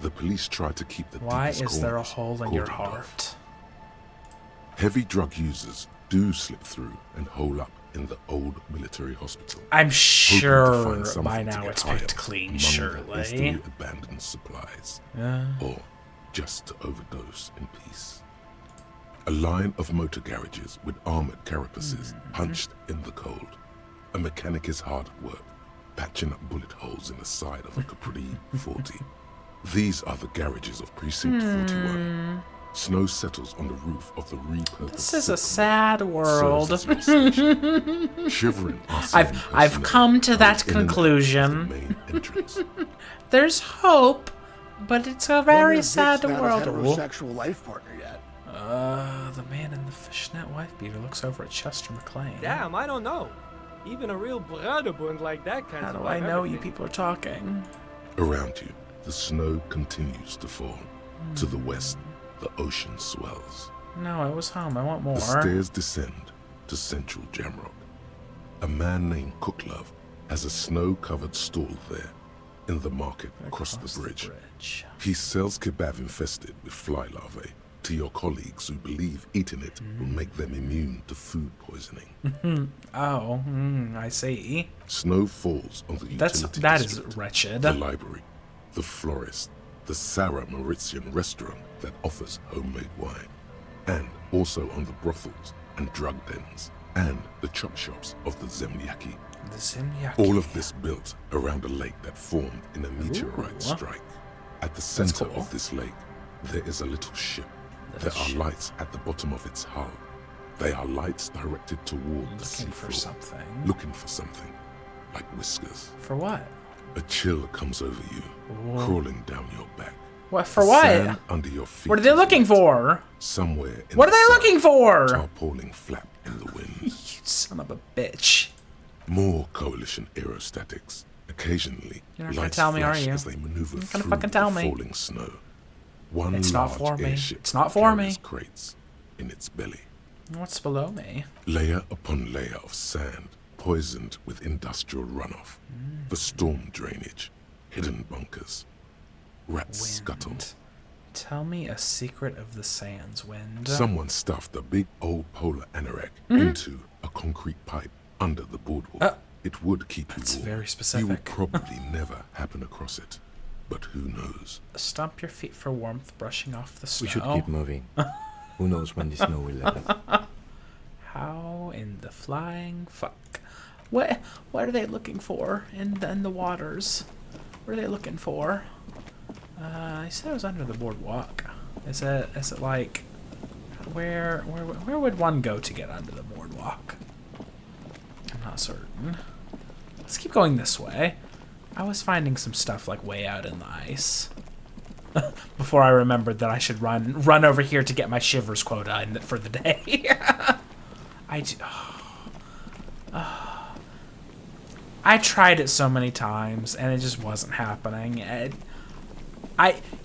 The police try to keep the Why deepest is there a corners hole in your cordoned heart? off. Heavy drug users do slip through and hole up in the old military hospital. I'm sure find something by to now get it's high picked on clean, among surely. the hastily abandoned supplies. Or just to overdose in peace. A line of motor garages with armored carapaces hunched in the cold. A mechanic is hard at work, patching up bullet holes in the side of a Capri 40. These are the garages of Precinct 41. Snow settles on the roof of the repurposed. This is a sad world. Shivering. I've come to that conclusion. Main entrance. There's hope, but it's a very sad world. Heterosexual life partner yet? The man in the fishnet wife beater looks over at Chester McLean. Damn, I don't know. Even a real Broderbund like that can't. How do survive I know everything. you people are talking? Around you, the snow continues to fall. To the west, the ocean swells. No, I was home. I want more. The stairs descend to central Jamrock. A man named Cooklove has a snow-covered stall there in the market across the bridge. He sells kebab infested with fly larvae to your colleagues who believe eating it will make them immune to food poisoning. I see. Snow falls on the utility That is district, wretched. the library, the florist, the Sarah Mauritian restaurant that offers homemade wine, and also on the brothels and drug dens, and the chop shops of the Zemliaki. The Zemliaki. All of this built around a lake that formed in a meteorite strike. At the center of this lake, there is a little ship. There are lights at the bottom of its hull. They are lights directed toward the sea floor. Looking for something, like whiskers. For what? A chill comes over you, crawling down your back. What for? The What? sand under your feet. What are they looking for? Somewhere. In What are the they south, looking for? Tarpaulin flap in the wind. You son of a bitch. More coalition aerostatics. Occasionally, You're not gonna lights tell me, are flash you? as they maneuver You're gonna through fucking tell the me. falling snow. One It's not large for me. airship It's not for me. carries crates in its belly. What's below me? Layer upon layer of sand, poisoned with industrial runoff. The storm drainage, hidden bunkers. Rats scuttle. Tell me a secret of the sands, Wind. Someone stuffed a big old polar anorak into a concrete pipe under the boardwalk. It would keep you warm. That's very You specific. would probably never happen across it. But who knows? Stomp your feet for warmth, brushing off the snow. We should keep moving. Who knows when the snow will level? How in the flying fuck? What are they looking for in the waters? What are they looking for? I said it was under the boardwalk. Is it like where would one go to get under the boardwalk? I'm not certain. Let's keep going this way. I was finding some stuff like way out in the ice. Before I remembered that I should run over here to get my shivers quota for the day. I tried it so many times and it just wasn't happening.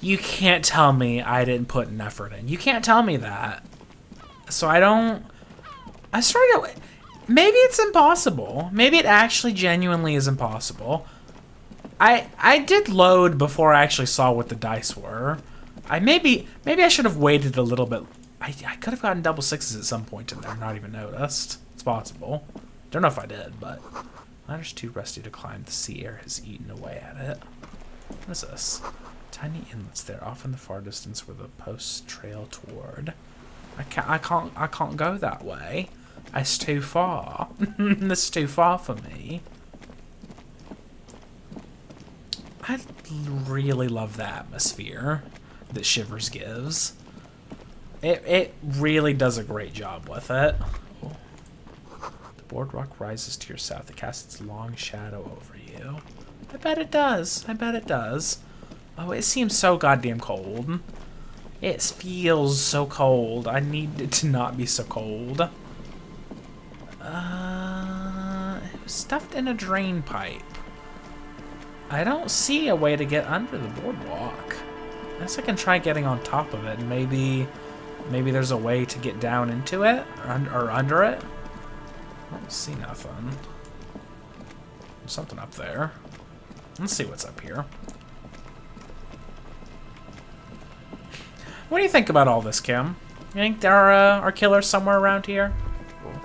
You can't tell me I didn't put an effort in. You can't tell me that. So I don't I started. Maybe it's impossible. Maybe it actually genuinely is impossible. I did load before I actually saw what the dice were. Maybe I should have waited a little bit. I could have gotten double sixes at some point in there, not even noticed. It's possible. Don't know if I did, but ladder's too rusty to climb. The sea air has eaten away at it. What is this? Tiny inlets there, off in the far distance where the posts trail toward. I can't go that way. It's too far. It's too far for me. I really love the atmosphere that Shivers gives. It really does a great job with it. Oh. The boardwalk rises to your south. It casts its long shadow over you. I bet it does. I bet it does. Oh, it seems so goddamn cold. It feels so cold. I need it to not be so cold. It was stuffed in a drain pipe. I don't see a way to get under the boardwalk. I guess I can try getting on top of it, and maybe there's a way to get down into it or under it. I don't see nothing. There's something up there. Let's see what's up here. What do you think about all this, Kim? You think there are killers somewhere around here? Cool.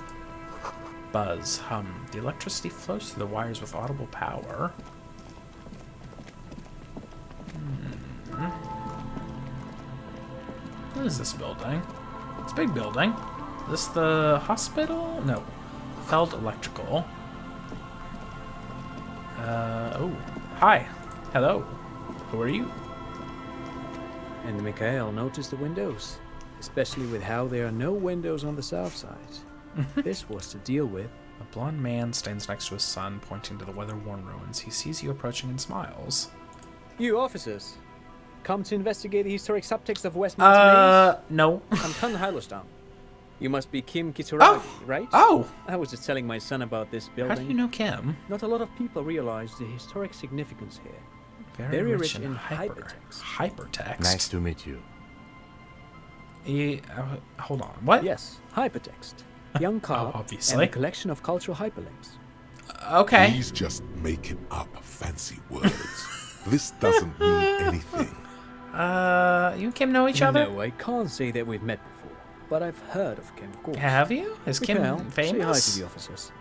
Buzz, hum. The electricity flows through the wires with audible power. What is this building? It's a big building. Is this the hospital? No. Feld Electrical. Oh. Hi. Hello. Who are you? And Mikhail noticed the windows, especially with how there are no windows on the south side. This was to deal with. A blond man stands next to his son, pointing to the weather-worn ruins. He sees you approaching and smiles. You officers, come to investigate the historic subtext of West Mountain Maze? No. I'm Khan Halostam. You must be Kim Kituragi, right? Oh! I was just telling my son about this building. How do you know Kim? Not a lot of people realize the historic significance here. Very rich in hypertext. Hypertext? Nice to meet you. Hold on. What? Yes, hypertext. Young Carl obviously. And a collection of cultural hyperlinks. Okay. He's just making up fancy words. This doesn't mean anything. You and Kim know each other? No, I can't say that we've met before, but I've heard of Kim, of course. Have you? Is Kim famous? Say hi to the officers.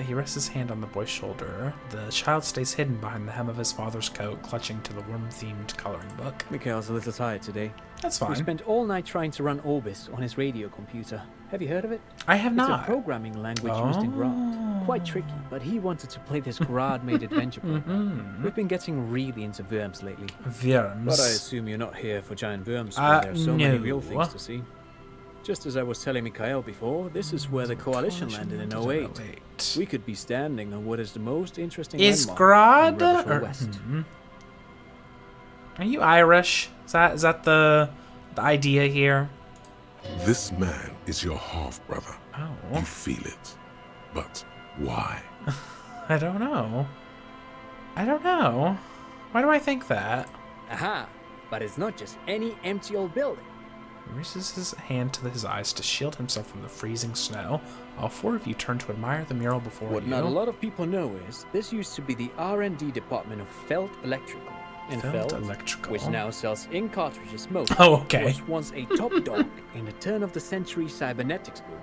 He rests his hand on the boy's shoulder. The child stays hidden behind the hem of his father's coat, clutching to the worm-themed coloring book. Mikhail's a little tired today. That's fine. We spent all night trying to run Orbis on his radio computer. Have you heard of it? I have not. It's a programming language used in Grad. Quite tricky, but he wanted to play this Grad-made adventure program. We've been getting really into worms lately. Worms? But I assume you're not here for giant worms where there are so many real things to see. Just as I was telling Mikhail before, this is where the Coalition landed in 08. We could be standing on what is the most interesting landmark in Rubbish West. Are you Irish? Is that the idea here? This man is your half-brother. Oh. You feel it. But why? I don't know. Why do I think that? Aha! But it's not just any empty old building. He raises his hand to his eyes to shield himself from the freezing snow. All four of you turn to admire the mural before you. What not a lot of people know is this used to be the R&D department of Feld Electrical. And Feld Electrical, which now sells ink cartridges most. Oh, okay. Was once a top dog in the turn-of-the-century cybernetics boom.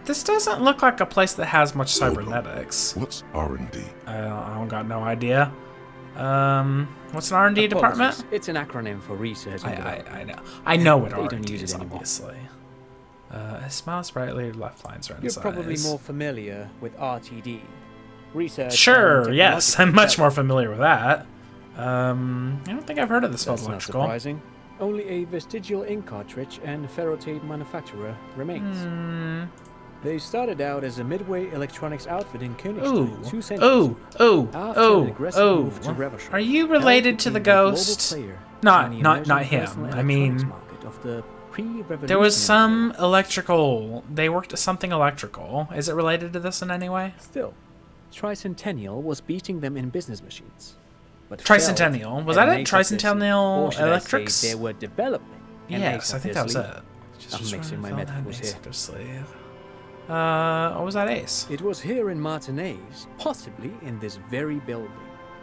This doesn't look like a place that has much cybernetics. What's R&D? I don't got no idea. What's an R&D department? It's an acronym for research. I know what R&D don't use is, it anymore. obviously. His smile brightly, left lines around his eyes. You're probably more familiar with RTD. Research. Sure, yes, I'm much more familiar with that. I don't think I've heard of this Feld Electrical. Not surprising. Only a vestigial ink cartridge and ferrotape manufacturer remains. They started out as a midway electronics outfit in Königstein 2 centuries. Are you related to the ghost? Not him. I mean, there was some electrical. They worked at something electrical. Is it related to this in any way? Still, Tricentennial was beating them in business machines. But Tricentennial, was that it? Tricentennial Electrics? They were developing. Yes, I think that was it. I'm mixing my metaphors here. What was that, Ace? It was here in Martinez, possibly in this very building,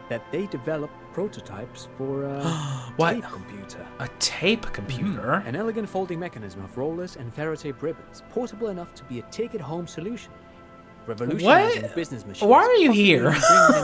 that they developed prototypes for a tape computer. A tape computer? An elegant folding mechanism of rollers and Faraday ribbons, portable enough to be a take-it-home solution. Revolutionizing business machines. Why are you here?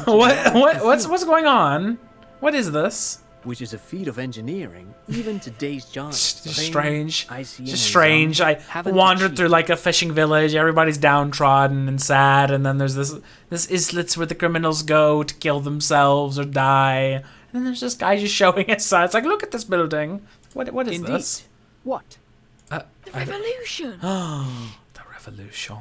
What's going on? What is this? Which is a feat of engineering, even today's giants. Just strange. Just strange. I wandered through like a fishing village. Everybody's downtrodden and sad, and then there's this islets where the criminals go to kill themselves or die. And then there's this guy just showing his side. It's like, look at this building. What is this? What? The revolution. The revolution.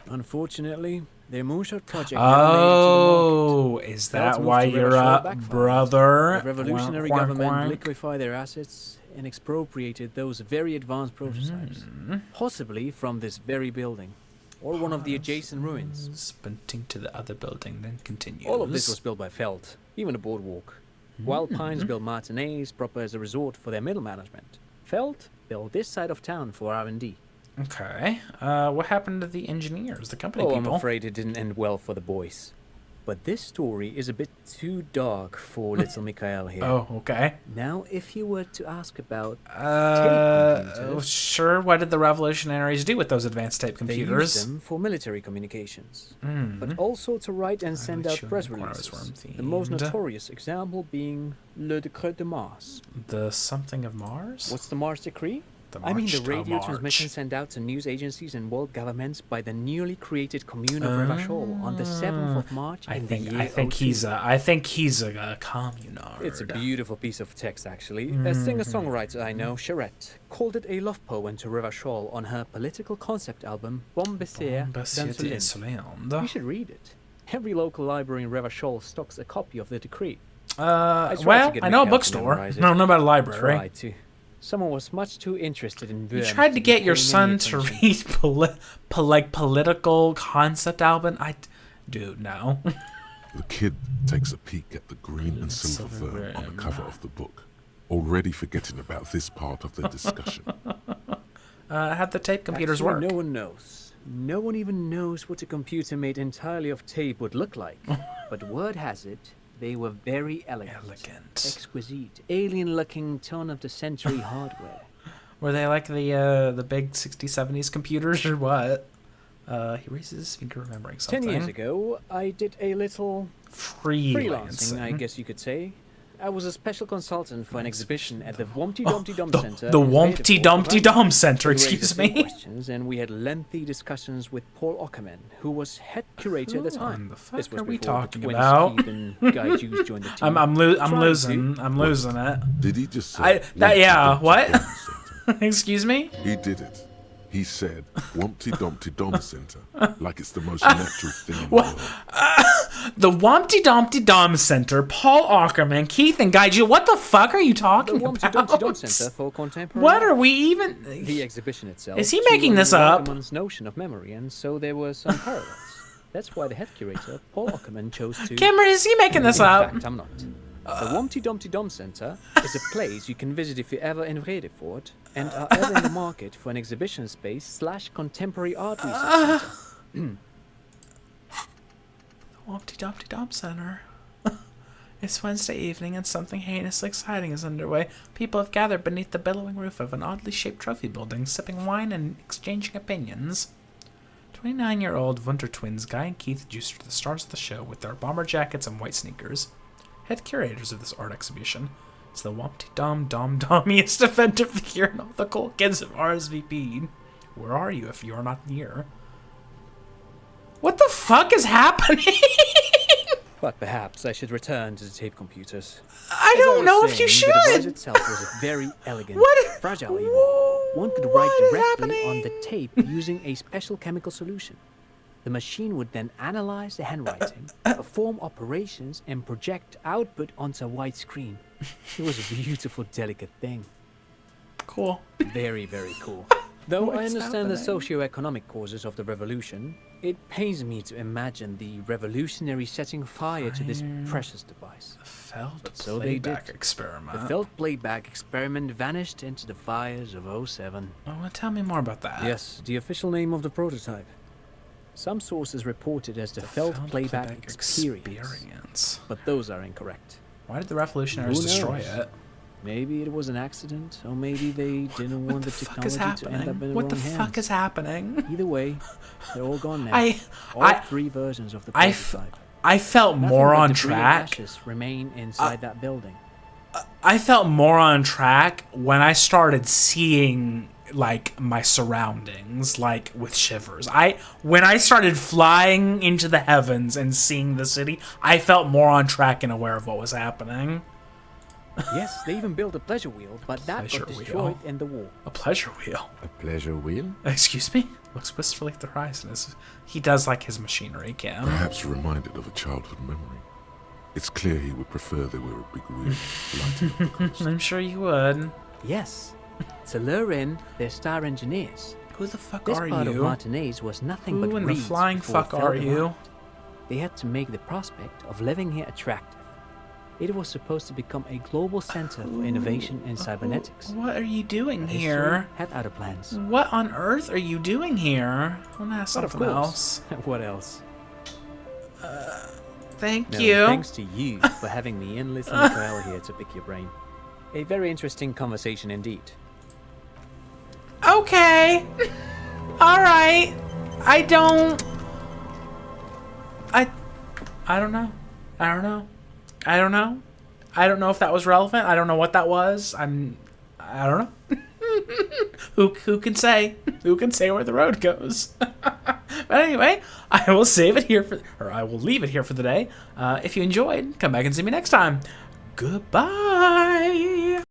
Unfortunately, their moonshot project Oh, is that why you're a brother? The revolutionary government liquefied their assets and expropriated those very advanced prototypes, possibly from this very building, or one of the adjacent ruins. Sprinting to the other building, then continues. All of this was built by Felt, even a boardwalk. Wild Pines built Martinez proper as a resort for their middle management. Felt built this side of town for R&D. Okay. What happened to the engineers, the company people? I'm afraid it didn't end well for the boys. But this story is a bit too dark for little Mikhail here. Oh, okay. Now, if you were to ask about tape computers... Sure, what did the revolutionaries do with those advanced tape computers? They used them for military communications, but also to write and send out press releases. The most notorious example being Le Decret de Mars. The something of Mars? What's the Mars Decree? I mean the radio transmission sent out to news agencies and world governments by the newly created Commune of Revachol on the 7th of March I think he's a communard. It's a beautiful piece of text, actually. A singer-songwriter I know, Charette, called it a love poem to Revachol on her political concept album, Bon Baiser d'Insolente. You should read it. Every local library in Revachol stocks a copy of the decree. I know a bookstore. No, not about a library. Tried to. Someone was much too interested in Worms. You tried to get your son to read political concept album? Dude, no. The kid takes a peek at the green and silver verb on the cover of the book, already forgetting about this part of the discussion. How'd the tape computers work? No one knows. No one even knows what a computer made entirely of tape would look like. But word has it, they were very elegant, exquisite, alien-looking turn-of-the-century hardware. Were they like the big 60s, 70s computers or what? He raises his finger, remembering something. 10 years ago, I did a little freelancing, I guess you could say. I was a special consultant for an exhibition at the Wompty Dumpty Dum Center. The Wompty Dumpty Dum Center, excuse me. Questions, and we had lengthy discussions with Paul Ockerman, who was head curator at the time. The fuck are we talking about? I'm losing it. Did he just say? What? Excuse me? He did it. He said, Wompty Dumpty Dum Center, like it's the most natural thing in the world. The Wompty Dumpty Dum Center, Paul Ockerman, Keith, and Guy G. What the fuck are you talking about? The Wompty Dumpty Dum Center for Contemporary What are we even... The exhibition itself. Is he making this up? Ockerman's notion of memory, and so there were some parallels. That's why the head curator, Paul Ockerman, chose to... Cameron, is he making this up? In fact, I'm not. The Wompty Dumpty Dum Center is a place you can visit if you're ever in Vredefort and are ever in the market for an exhibition space / contemporary art research center. The Wompty Dumpty Dum Center. It's Wednesday evening and something heinously exciting is underway. People have gathered beneath the billowing roof of an oddly shaped trophy building, sipping wine and exchanging opinions. 29-year-old Wunter twins Guy and Keith Juicer are the stars of the show with their bomber jackets and white sneakers. Head curators of this art exhibition. It's the Wompty Dum Dum Dummiest event of the year, and all the cool kids have RSVP'd. Where are you if you are not near? What the fuck is happening? But perhaps I should return to the tape computers. I don't know if you should. The device itself was very elegant, fragile even. One could write directly on the tape using a special chemical solution. The machine would then analyze the handwriting, perform operations, and project output onto a white screen. It was a beautiful, delicate thing. Cool. Very, very cool. Though I What's understand the happening? socio-economic causes of the revolution, it pains me to imagine the revolutionary setting fire to this precious device. Felt But so they playback did. experiment. The felt playback experiment vanished into the fires of '07. Oh, well, tell me more about that. Yes, the official name of the prototype. Some sources report it as the felt playback experience, but those are incorrect. Why did the revolutionaries Who destroy knows? it? Maybe it was an accident, or maybe they didn't want the technology to end up in the What the wrong fuck hands. is happening? Either way, they're all gone now. All I- three versions of the I prototype. I felt Nothing more but on debris and track. ashes remain inside that building. I felt more on track when I started seeing like my surroundings, like with shivers. When I started flying into the heavens and seeing the city, I felt more on track and aware of what was happening. Yes, they even built a pleasure wheel, but that Pleasure got wheel? destroyed in the war. A pleasure wheel. A pleasure wheel? Excuse me? Looks wistfully at the horizon as he does like his machinery, Kim. Perhaps reminded of a childhood memory. It's clear he would prefer they were a big wheel, lighting up the coast. I'm sure you would. Yes, to lure in their star engineers. Who the fuck This are part of you? Martinez was nothing but Who in the reeds flying before it fuck fell are to you? rock. They had to make the prospect of living here attractive. It was supposed to become a global center for innovation in cybernetics. What are you doing History here? had other plans. What on earth are you doing here? I want to ask But of something course, else. what else? Thank No, you. thanks to you for having me and Liz and Mikael here to pick your brain. A very interesting conversation indeed. Okay. All right. I don't know. I don't know. I don't know if that was relevant. I don't know what that was. I don't know. Who can say? Who can say where the road goes? But anyway, I will leave it here for the day. If you enjoyed, come back and see me next time. Goodbye.